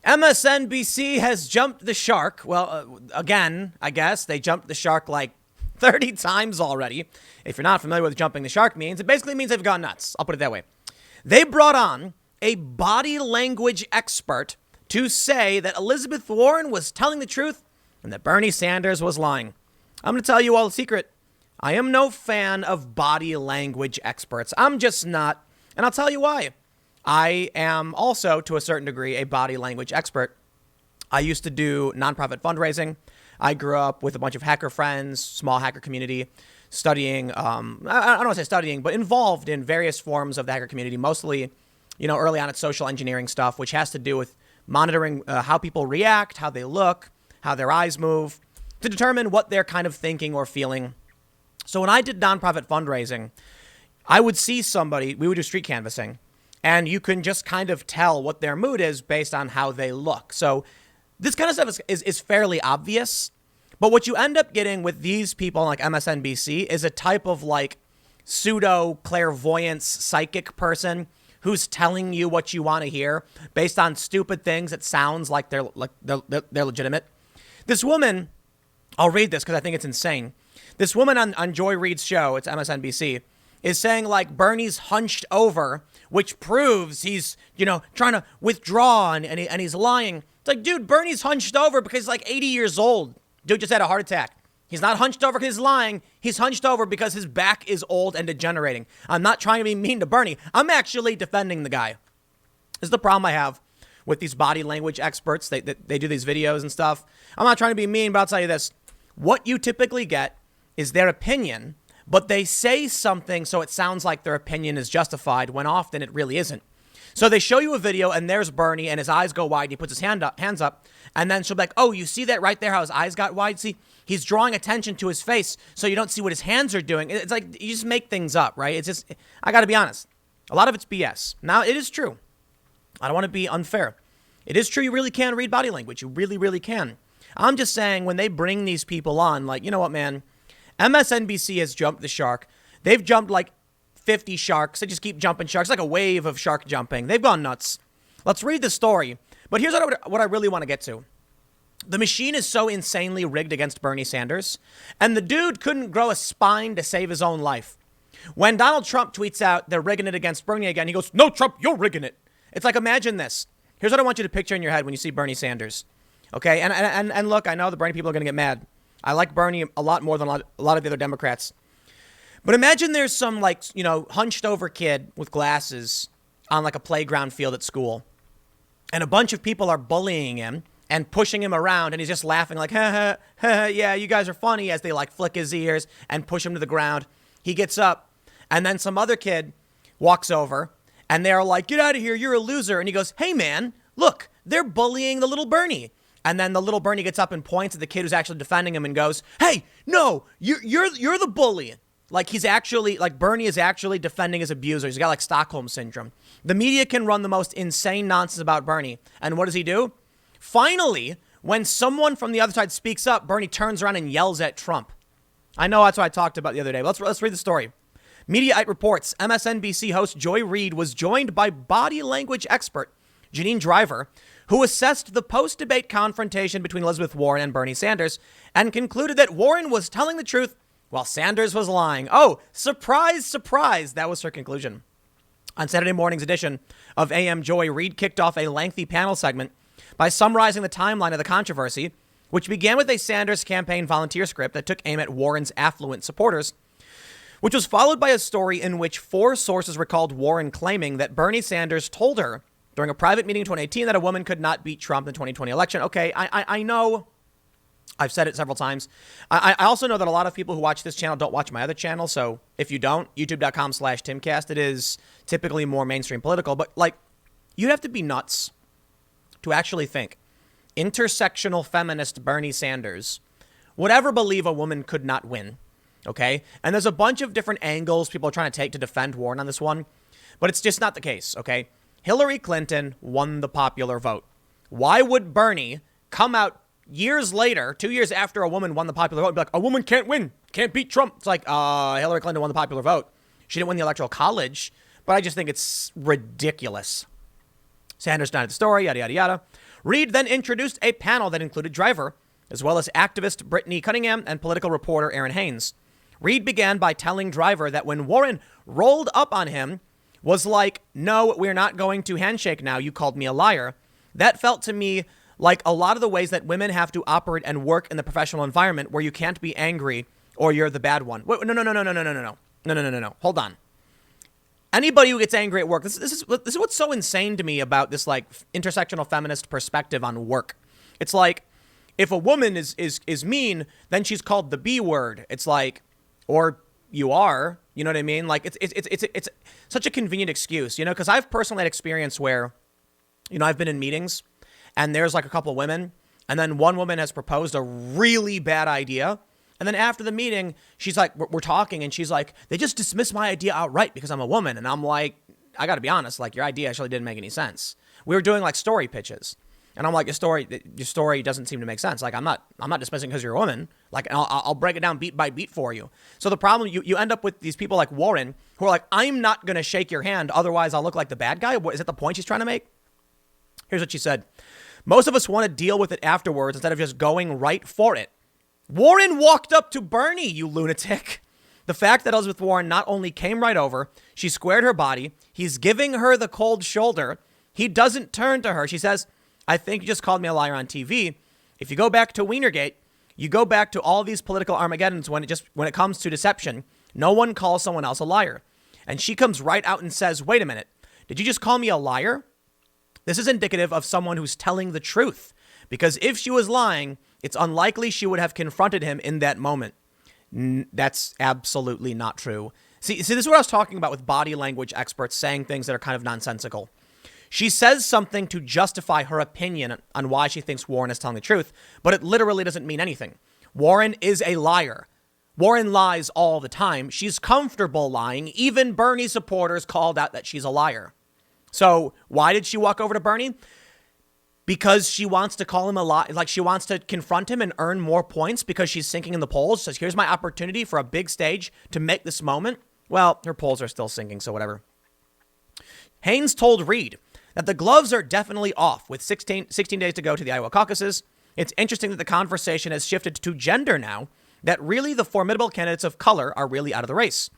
MSNBC has jumped the shark. Well, again, I guess they jumped the shark like 30 times already. If you're not familiar with what jumping the shark means, it basically means they've gone nuts. I'll put it that way. They brought on a body language expert to say that Elizabeth Warren was telling the truth and that Bernie Sanders was lying. I'm going to tell you all a secret. I am no fan of body language experts. I'm just not. And I'll tell you why. I am also, to a certain degree, a body language expert. I used to do nonprofit fundraising. I grew up with a bunch of hacker friends, small hacker community, studying, I don't want to say studying, but involved in various forms of the hacker community, mostly, early on it's social engineering stuff, which has to do with monitoring how people react, how they look, how their eyes move, to determine what they're kind of thinking or feeling. So when I did nonprofit fundraising, I would see somebody, we would do street canvassing, and you can just kind of tell what their mood is based on how they look. So this kind of stuff is fairly obvious. But what you end up getting with these people like MSNBC is a type of like pseudo clairvoyance psychic person who's telling you what you want to hear based on stupid things that sounds like they're legitimate. This woman, I'll read this because I think it's insane. This woman on Joy Reid's show, it's MSNBC, is saying like Bernie's hunched over, which proves he's, trying to withdraw and he's lying. It's like, dude, Bernie's hunched over because he's like 80 years old. Dude just had a heart attack. He's not hunched over because he's lying. He's hunched over because his back is old and degenerating. I'm not trying to be mean to Bernie. I'm actually defending the guy. This is the problem I have with these body language experts. They do these videos and stuff. I'm not trying to be mean, but I'll tell you this. What you typically get is their opinion, but they say something so it sounds like their opinion is justified when often it really isn't. So they show you a video and there's Bernie and his eyes go wide and he puts his hands up and then she'll be like, oh, you see that right there, how his eyes got wide? See, he's drawing attention to his face so you don't see what his hands are doing. It's like you just make things up, right? It's just, I got to be honest. A lot of it's BS. Now, it is true. I don't want to be unfair. It is true you really can read body language. You really, really can. I'm just saying when they bring these people on, like, you know what, man? MSNBC has jumped the shark. They've jumped like 50 sharks. They just keep jumping sharks, like a wave of shark jumping. They've gone nuts. Let's read the story. But here's what I really want to get to. The machine is so insanely rigged against Bernie Sanders, and the dude couldn't grow a spine to save his own life. When Donald Trump tweets out they're rigging it against Bernie again, he goes, no, Trump, you're rigging it. It's like, imagine this. Here's what I want you to picture in your head when you see Bernie Sanders. Okay, and look, I know the Bernie people are going to get mad. I like Bernie a lot more than a lot of the other Democrats. But imagine there's some hunched over kid with glasses on like a playground field at school. And a bunch of people are bullying him and pushing him around. And he's just laughing like, ha, ha, ha, yeah, you guys are funny, as they like flick his ears and push him to the ground. He gets up and then some other kid walks over and they're like, get out of here, you're a loser. And he goes, hey, man, look, they're bullying the little Bernie. And then the little Bernie gets up and points at the kid who's actually defending him and goes, hey, no, you're the bully. Like Bernie is actually defending his abuser. He's got like Stockholm syndrome. The media can run the most insane nonsense about Bernie. And what does he do? Finally, when someone from the other side speaks up, Bernie turns around and yells at Trump. I know that's what I talked about the other day. Let's read the story. Mediaite reports MSNBC host Joy Reid was joined by body language expert Janine Driver, who assessed the post-debate confrontation between Elizabeth Warren and Bernie Sanders and concluded that Warren was telling the truth while Sanders was lying. Oh, surprise, surprise. That was her conclusion. On Saturday morning's edition of AM Joy, Reid kicked off a lengthy panel segment by summarizing the timeline of the controversy, which began with a Sanders campaign volunteer script that took aim at Warren's affluent supporters, which was followed by a story in which 4 sources recalled Warren claiming that Bernie Sanders told her during a private meeting in 2018 that a woman could not beat Trump in the 2020 election. Okay, I know. I've said it several times. I also know that a lot of people who watch this channel don't watch my other channel. So if you don't, youtube.com/Timcast, it is typically more mainstream political. But like, you'd have to be nuts to actually think intersectional feminist Bernie Sanders would ever believe a woman could not win. Okay. And there's a bunch of different angles people are trying to take to defend Warren on this one, but it's just not the case. Okay. Hillary Clinton won the popular vote. Why would Bernie come out years later, 2 years after a woman won the popular vote, and be like, a woman can't win, can't beat Trump? It's like, Hillary Clinton won the popular vote. She didn't win the Electoral College, but I just think it's ridiculous. Sanders denied the story, yada, yada, yada. Reid then introduced a panel that included Driver, as well as activist Brittany Cunningham and political reporter Aaron Haynes. Reid began by telling Driver that when Warren rolled up on him, was like, no, we're not going to handshake now. You called me a liar. That felt to me like a lot of the ways that women have to operate and work in the professional environment where you can't be angry or you're the bad one. Wait, no. Hold on. Anybody who gets angry at work, this is what's so insane to me about this like intersectional feminist perspective on work. It's like if a woman is mean, then she's called the B word. It's like, or you are, you know what I mean? Like it's such a convenient excuse, you know, because I've personally had experience where, you know, I've been in meetings and there's like a couple of women and then one woman has proposed a really bad idea. And then after the meeting, she's like, we're talking and she's like, they just dismissed my idea outright because I'm a woman. And I'm like, I got to be honest, like your idea actually didn't make any sense. We were doing like story pitches. And I'm like, your story doesn't seem to make sense. Like, I'm not dismissing because you're a woman. Like, I'll break it down beat by beat for you. So the problem, you end up with these people like Warren who are like, I'm not going to shake your hand. Otherwise, I'll look like the bad guy. Is that the point she's trying to make? Here's what she said. Most of us want to deal with it afterwards instead of just going right for it. Warren walked up to Bernie, you lunatic. The fact that Elizabeth Warren not only came right over, she squared her body. He's giving her the cold shoulder. He doesn't turn to her. She says, I think you just called me a liar on TV. If you go back to Wienergate, you go back to all these political Armageddons when it comes to deception, no one calls someone else a liar. And she comes right out and says, wait a minute, did you just call me a liar? This is indicative of someone who's telling the truth, because if she was lying, it's unlikely she would have confronted him in that moment. That's absolutely not true. See, this is what I was talking about with body language experts saying things that are kind of nonsensical. She says something to justify her opinion on why she thinks Warren is telling the truth, but it literally doesn't mean anything. Warren is a liar. Warren lies all the time. She's comfortable lying. Even Bernie supporters called out that she's a liar. So why did she walk over to Bernie? Because she wants to call him a liar. Like she wants to confront him and earn more points because she's sinking in the polls. She says, here's my opportunity for a big stage to make this moment. Well, her polls are still sinking, so whatever. Haynes told Reid that the gloves are definitely off with 16 days to go to the Iowa caucuses. It's interesting that the conversation has shifted to gender now, that really the formidable candidates of color are really out of the race.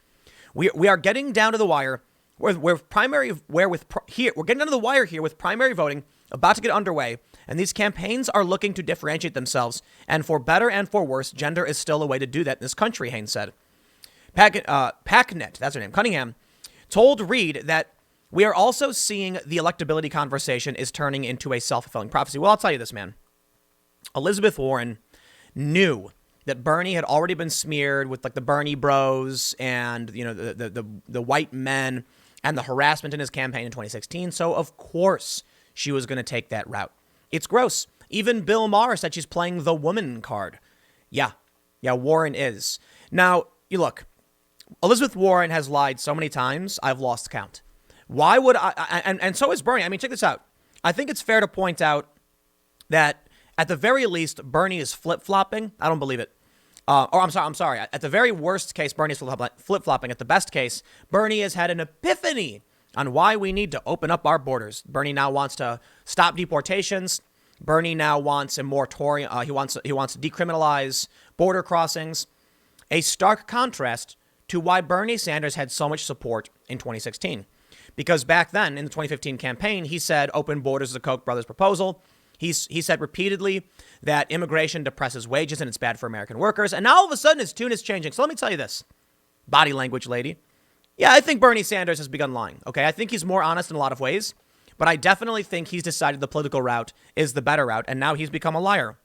We are getting down to the wire we're getting down to the wire here with primary voting about to get underway, and these campaigns are looking to differentiate themselves, and for better and for worse, gender is still a way to do that in this country, Haynes said. Packnet, that's her name, Cunningham, told Reid that we are also seeing the electability conversation is turning into a self-fulfilling prophecy. Well, I'll tell you this, man. Elizabeth Warren knew that Bernie had already been smeared with like the Bernie bros and, you know, the white men and the harassment in his campaign in 2016. So, of course, she was going to take that route. It's gross. Even Bill Maher said she's playing the woman card. Yeah, Warren is. Now, you look, Elizabeth Warren has lied so many times, I've lost count. Why would I? And so is Bernie. I mean, check this out. I think it's fair to point out that at the very least, Bernie is flip-flopping. I don't believe it. I'm sorry. At the very worst case, Bernie is flip-flopping. At the best case, Bernie has had an epiphany on why we need to open up our borders. Bernie now wants to stop deportations. Bernie now wants a moratorium. He wants to decriminalize border crossings. A stark contrast to why Bernie Sanders had so much support in 2016. Because back then, in the 2015 campaign, he said open borders is a Koch brothers proposal. He said repeatedly that immigration depresses wages and it's bad for American workers. And now all of a sudden his tune is changing. So let me tell you this, body language lady. Yeah, I think Bernie Sanders has begun lying. Okay, I think he's more honest in a lot of ways, but I definitely think he's decided the political route is the better route. And now he's become a liar.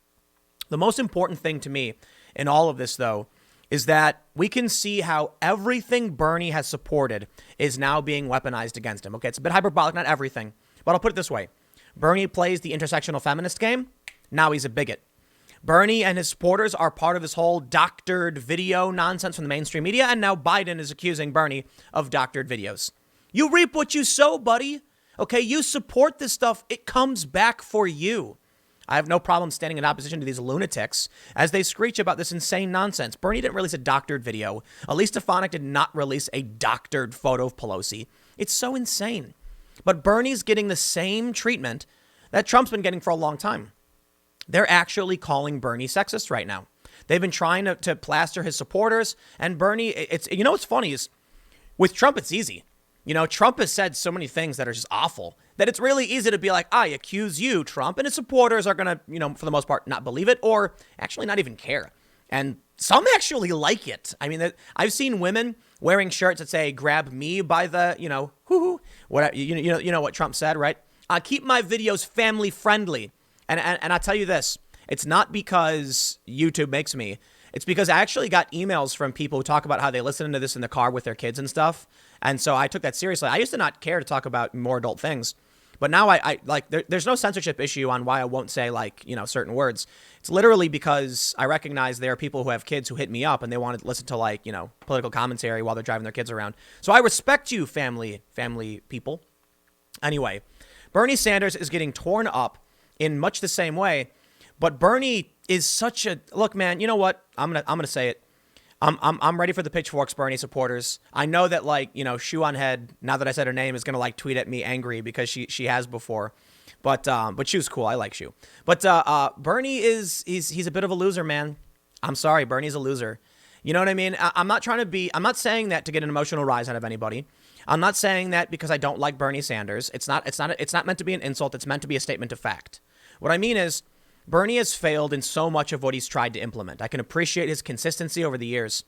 The most important thing to me in all of this, though, is that we can see how everything Bernie has supported is now being weaponized against him. Okay, it's a bit hyperbolic, not everything, but I'll put it this way. Bernie plays the intersectional feminist game. Now he's a bigot. Bernie and his supporters are part of this whole doctored video nonsense from the mainstream media, and now Biden is accusing Bernie of doctored videos. You reap what you sow, buddy. Okay, you support this stuff. It comes back for you. I have no problem standing in opposition to these lunatics as they screech about this insane nonsense. Bernie didn't release a doctored video. Elise Stefanik did not release a doctored photo of Pelosi. It's so insane. But Bernie's getting the same treatment that Trump's been getting for a long time. They're actually calling Bernie sexist right now. They've been trying to plaster his supporters. And Bernie, what's funny is with Trump, it's easy. Trump has said so many things that are just awful that it's really easy to be like, I accuse you, Trump. And his supporters are going to, for the most part, not believe it or actually not even care. And some actually like it. I mean, I've seen women wearing shirts that say, grab me by the, what, you know what Trump said, right? Keep my videos family friendly. And I'll tell you this, it's not because YouTube makes me. It's because I actually got emails from people who talk about how they listen to this in the car with their kids and stuff. And so I took that seriously. I used to not care to talk about more adult things. But now there's no censorship issue on why I won't say certain words. It's literally because I recognize there are people who have kids who hit me up and they want to listen to political commentary while they're driving their kids around. So I respect you, family people. Anyway, Bernie Sanders is getting torn up in much the same way. But Bernie is such a look, man. You know what? I'm gonna say it. I'm ready for the pitchforks, Bernie supporters. I know that Shoe on Head, now that I said her name, is gonna tweet at me angry because she has before. But Shoe's cool. I like Shoe. But Bernie he's a bit of a loser, man. I'm sorry, Bernie's a loser. You know what I mean? I'm not saying that to get an emotional rise out of anybody. I'm not saying that because I don't like Bernie Sanders. It's not meant to be an insult. It's meant to be a statement of fact. What I mean is, Bernie has failed in so much of what he's tried to implement. I can appreciate his consistency over the years.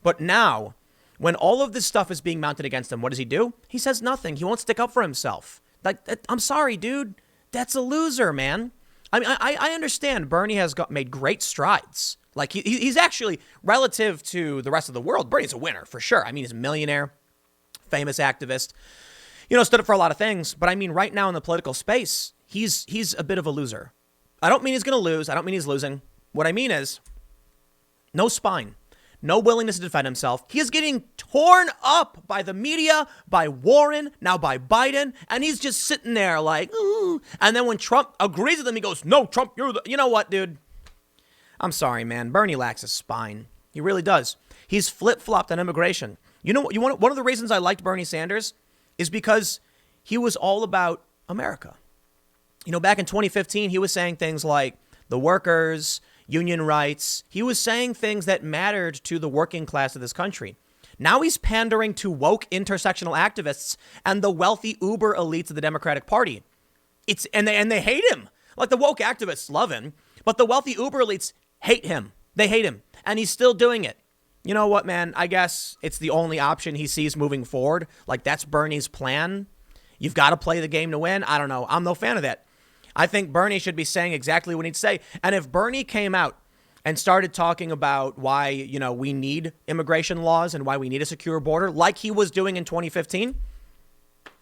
But now, when all of this stuff is being mounted against him, what does he do? He says nothing. He won't stick up for himself. I'm sorry, dude. That's a loser, man. I mean, I understand Bernie has made great strides. He's actually, relative to the rest of the world, Bernie's a winner for sure. I mean, he's a millionaire, famous activist, stood up for a lot of things. But I mean, right now in the political space, he's a bit of a loser. I don't mean he's going to lose. I don't mean he's losing. What I mean is no spine, no willingness to defend himself. He is getting torn up by the media, by Warren, now by Biden. And he's just sitting there like, ooh. And then when Trump agrees with him, he goes, no, Trump, you know what, dude? I'm sorry, man. Bernie lacks a spine. He really does. He's flip-flopped on immigration. You know what? One of the reasons I liked Bernie Sanders is because he was all about America. Back in 2015, he was saying things like the workers, union rights. He was saying things that mattered to the working class of this country. Now he's pandering to woke intersectional activists and the wealthy uber elites of the Democratic Party. And they hate him. Like the woke activists love him, but the wealthy uber elites hate him. They hate him, and he's still doing it. You know what, man? I guess it's the only option he sees moving forward. That's Bernie's plan. You've got to play the game to win. I don't know. I'm no fan of that. I think Bernie should be saying exactly what he'd say. And if Bernie came out and started talking about why, we need immigration laws and why we need a secure border, like he was doing in 2015,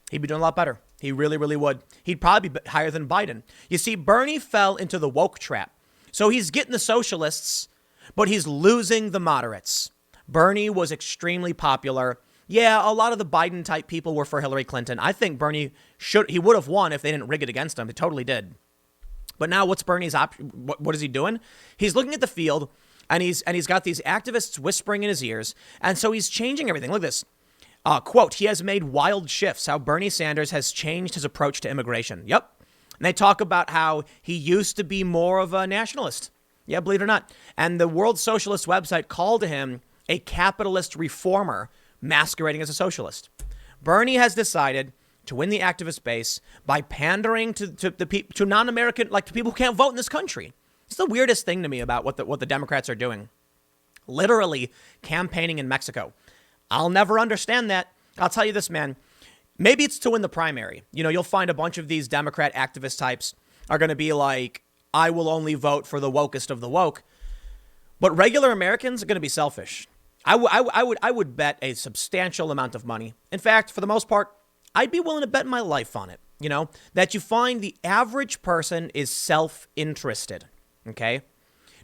he'd be doing a lot better. He really, really would. He'd probably be higher than Biden. You see, Bernie fell into the woke trap. So he's getting the socialists, but he's losing the moderates. Bernie was extremely popular. Yeah, a lot of the Biden type people were for Hillary Clinton. I think Bernie he would have won if they didn't rig it against him. They totally did. But now what's Bernie's option? What is he doing? He's looking at the field and he's got these activists whispering in his ears. And so he's changing everything. Look at this. Quote, he has made wild shifts, how Bernie Sanders has changed his approach to immigration. Yep. And they talk about how he used to be more of a nationalist. Yeah, believe it or not. And the World Socialist website called him a capitalist reformer masquerading as a socialist. Bernie has decided to win the activist base by pandering to non-American, to people who can't vote in this country. It's the weirdest thing to me about what the Democrats are doing. Literally campaigning in Mexico. I'll never understand that. I'll tell you this, man. Maybe it's to win the primary. You'll find a bunch of these Democrat activist types are going to be like, I will only vote for the wokest of the woke. But regular Americans are going to be selfish. I would bet a substantial amount of money. In fact, for the most part, I'd be willing to bet my life on it, that you find the average person is self-interested. Okay.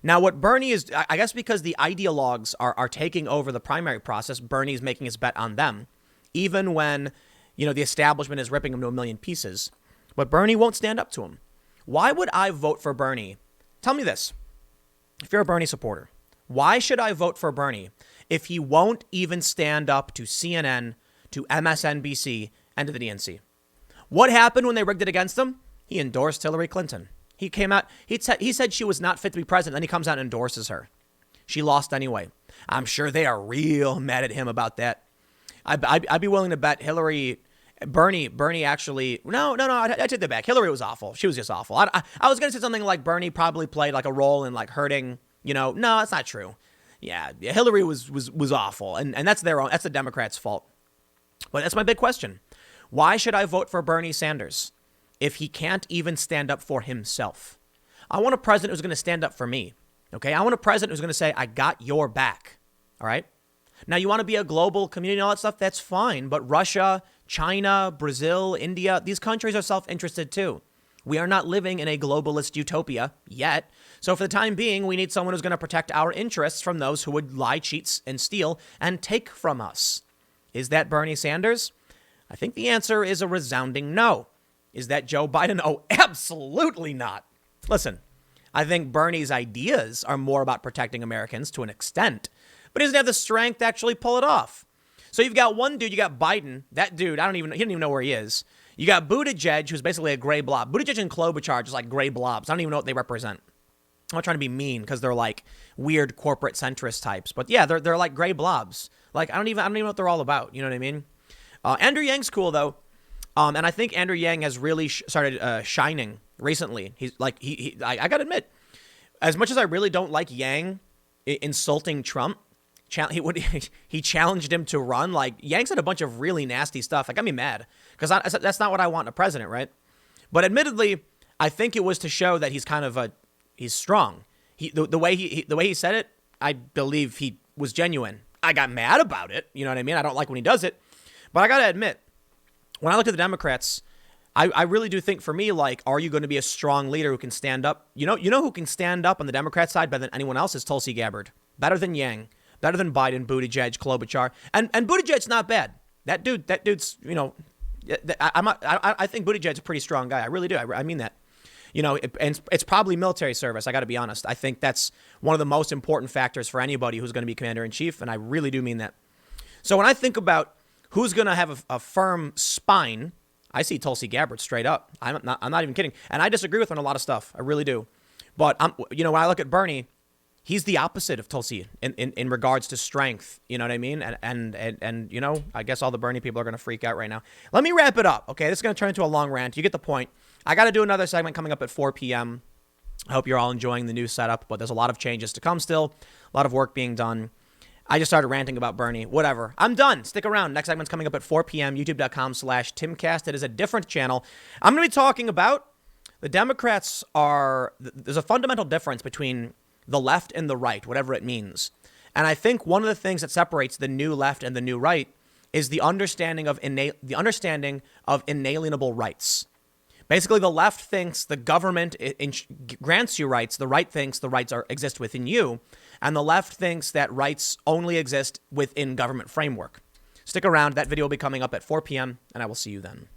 Now, what Bernie is, I guess because the ideologues are taking over the primary process, Bernie's making his bet on them, even when, the establishment is ripping him to a million pieces. But Bernie won't stand up to him. Why would I vote for Bernie? Tell me this. If you're a Bernie supporter, why should I vote for Bernie if he won't even stand up to CNN, to MSNBC, and to the DNC? What happened when they rigged it against him? He endorsed Hillary Clinton. He came out, he said she was not fit to be president. Then he comes out and endorses her. She lost anyway. I'm sure they are real mad at him about that. I'd be willing to bet Bernie actually, no, I take that back. Hillary was awful. She was just awful. I was going to say something like Bernie probably played like a role in like hurting, no, that's not true. Yeah, Hillary was awful. And that's that's the Democrats' fault. But that's my big question. Why should I vote for Bernie Sanders if he can't even stand up for himself? I want a president who's going to stand up for me. Okay, I want a president who's going to say, I got your back. All right. Now, you want to be a global community and all that stuff. That's fine. But Russia, China, Brazil, India, these countries are self-interested too. We are not living in a globalist utopia yet. So for the time being, we need someone who's going to protect our interests from those who would lie, cheat, and steal and take from us. Is that Bernie Sanders? I think the answer is a resounding no. Is that Joe Biden? Oh, absolutely not. Listen, I think Bernie's ideas are more about protecting Americans to an extent, but he doesn't have the strength to actually pull it off. So you've got one dude, you got Biden. That dude, he don't even know where he is. You got Buttigieg, who's basically a gray blob. Buttigieg and Klobuchar are just like gray blobs. I don't even know what they represent. I'm not trying to be mean because they're like weird corporate centrist types, but yeah, they're like gray blobs. Like I don't even know what they're all about. You know what I mean? Andrew Yang's cool though. And I think Andrew Yang has really started shining recently. He's like, I got to admit, as much as I really don't like Yang insulting Trump, he challenged him to run. Like Yang said a bunch of really nasty stuff. That got me mad because that's not what I want in a president, right? But admittedly, I think it was to show that he's kind of he's strong. The way he said it, I believe he was genuine. I got mad about it. You know what I mean? I don't like when he does it. But I got to admit, when I look at the Democrats, I really do think for me, like, are you going to be a strong leader who can stand up? You know who can stand up on the Democrat side better than anyone else is Tulsi Gabbard. Better than Yang. Better than Biden, Buttigieg, Klobuchar. And Buttigieg's not bad. That dude's, I think Buttigieg's a pretty strong guy. I really do. I mean that. And it's probably military service. I got to be honest. I think that's one of the most important factors for anybody who's going to be commander in chief. And I really do mean that. So when I think about who's going to have a firm spine, I see Tulsi Gabbard straight up. I'm not even kidding. And I disagree with her on a lot of stuff. I really do. But when I look at Bernie, he's the opposite of Tulsi in regards to strength. You know what I mean? And I guess all the Bernie people are going to freak out right now. Let me wrap it up. Okay, this is going to turn into a long rant. You get the point. I got to do another segment coming up at 4 p.m. I hope you're all enjoying the new setup, but there's a lot of changes to come still. A lot of work being done. I just started ranting about Bernie. Whatever. I'm done. Stick around. Next segment's coming up at 4 p.m. YouTube.com/Timcast. It is a different channel. I'm going to be talking about the Democrats there's a fundamental difference between the left and the right, whatever it means. And I think one of the things that separates the new left and the new right is the understanding of inalienable rights. Basically, the left thinks the government grants you rights. The right thinks the rights exist within you. And the left thinks that rights only exist within government framework. Stick around. That video will be coming up at 4 p.m. and I will see you then.